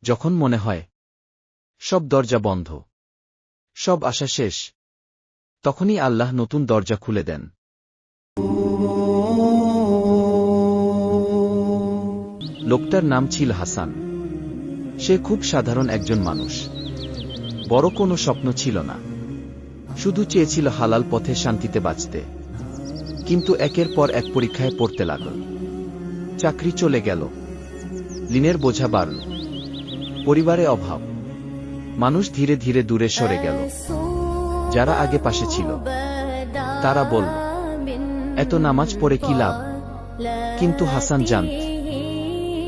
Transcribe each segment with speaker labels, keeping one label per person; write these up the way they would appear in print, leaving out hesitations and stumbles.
Speaker 1: যখন মনে হয় সব দরজা বন্ধ, সব আশা শেষ, তখনই আল্লাহ নতুন দরজা খুলে দেন। লোকটার নাম ছিল হাসান। সে খুব সাধারণ একজন মানুষ। বড় কোনো স্বপ্ন ছিল না, শুধু চেয়েছিল হালাল পথে শান্তিতে বাঁচতে। কিন্তু একের পর এক পরীক্ষায় পড়তে লাগল। চাকরি চলে গেল, ঋণের বোঝা বাড়ল, পরিবারে অভাব, মানুষ ধীরে ধীরে দূরে সরে গেল। যারা আগে পাশে ছিল তারা বলল, এত নামাজ পড়ে কি লাভ? কিন্তু হাসান জানত,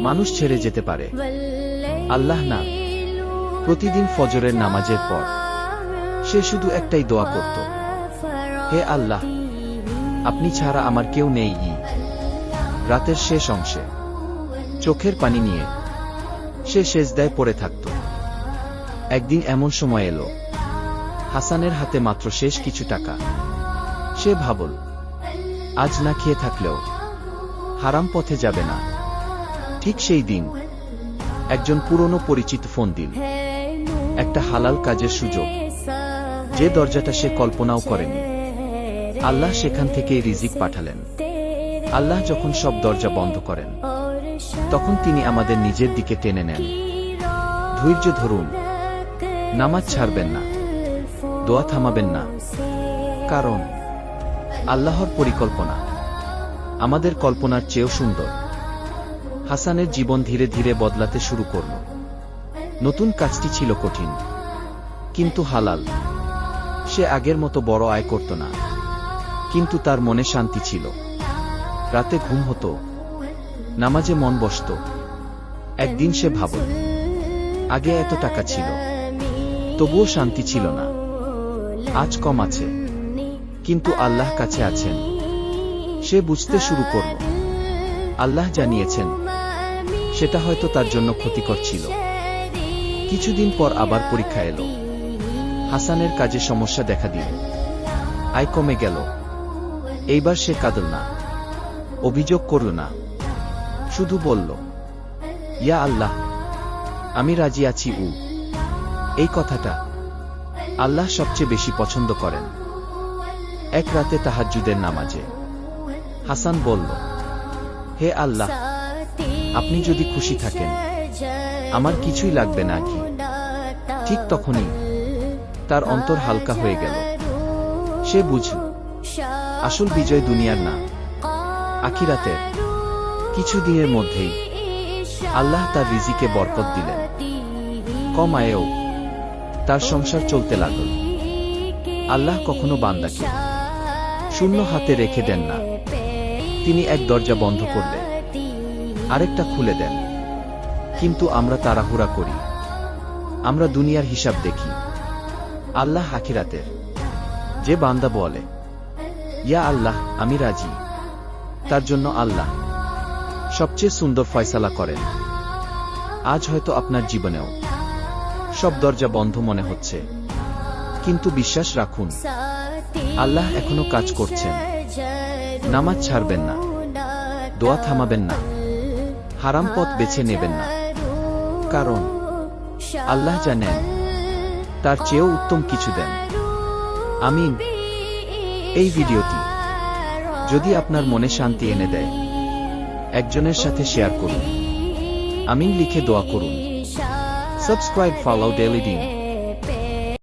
Speaker 1: মানুষ ছেড়ে যেতে পারে, আল্লাহ না। প্রতিদিন ফজরের নামাজের পর সে শুধু একটাই দোয়া করত, হে আল্লাহ, আপনি ছাড়া আমার কেউ নেই। রাতের শেষ অংশে চোখের পানি নিয়ে সে সেজদায় পড়ে থাকত। একদিন এমন সময় এলো, হাসানের হাতে মাত্র শেষ কিছু টাকা। সে ভাবল, আজ না খেয়ে থাকলেও হারাম পথে যাবে না। ঠিক সেই দিন একজন পুরনো পরিচিত ফোন দিল, একটা হালাল কাজের সুযোগ, যে দরজাটা সে কল্পনাও করেনি। আল্লাহ সেখান থেকেই রিজিক পাঠালেন। আল্লাহ যখন সব দরজা বন্ধ করেন, তখন তিনি আমাদের নিজের দিকে টেনে নেন। ধৈর্য ধরুন, নামাজ ছাড়বেন না, দোয়া থামাবেন না, কারণ আল্লাহর পরিকল্পনা আমাদের কল্পনার চেয়েও সুন্দর। হাসানের জীবন ধীরে ধীরে বদলাতে শুরু করল। নতুন কাজটি ছিল কঠিন, কিন্তু হালাল। সে আগের মতো বড় আয় করত না, কিন্তু তার মনে শান্তি ছিল। রাতে ঘুম হতো, নামাজে মন বসত। একদিন সে ভাবল, আগে এত টাকা ছিল, তবুও শান্তি ছিল না। আজ কম আছে, কিন্তু আল্লাহ কাছে আছেন। সে বুঝতে শুরু করল, আল্লাহ জানিয়েছেন, সেটা হয়তো তার জন্য ক্ষতিকর ছিল। কিছুদিন পর আবার পরীক্ষা এলো। হাসানের কাজে সমস্যা দেখা দিল, আয় কমে গেল। এইবার সে কাঁদল না, অভিযোগ করল না, শুধু বলল, ইয়া আল্লাহ, আমি রাজি আছি। এই কথাটা আল্লাহ সবচেয়ে বেশি পছন্দ করেন। এক রাতে তাহাজ্জুদের নামাজে হাসান বলল, হে আল্লাহ, আপনি যদি খুশি থাকেন, আমার কিছুই লাগবে না কি? ঠিক তখনই তার অন্তর হালকা হয়ে গেল। সে বুঝল, আসল বিজয় দুনিয়ার না, আখিরাতের। কিছু দিনের মধ্যেই আল্লাহ তার রিজিকে বরকত দিলেন। কম আয়েও তার সংসার চলতে লাগল। আল্লাহ কখনো বান্দাকে শূন্য হাতে রেখে দেন না। তিনি এক দরজা বন্ধ করলে আরেকটা খুলে দেন। কিন্তু আমরা তাড়াহুড়া করি, আমরা দুনিয়ার হিসাব দেখি, আল্লাহ আখিরাতের। যে বান্দা বলে, ইয়া আল্লাহ, আমি রাজি, তার জন্য আল্লাহ সবচেয়ে সুন্দর ফয়সালা করেন। আজ হয়তো আপনার জীবনেও সব দরজা বন্ধ মনে হচ্ছে, কিন্তু বিশ্বাস রাখুন, আল্লাহ এখনো কাজ করছেন। নামাজ ছাড়বেন না, দোয়া থামাবেন না, হারাম পথ বেছে নেবেন না, কারণ আল্লাহ জানেন তার চেয়েও উত্তম কিছু দেন। আমিন। এই ভিডিওটি যদি আপনার মনে শান্তি এনে দেয়, একজনের সাথে শেয়ার করুন, আমিন লিখে দোয়া করুন। সাবস্ক্রাইব, ফলো ডেইলি দিন।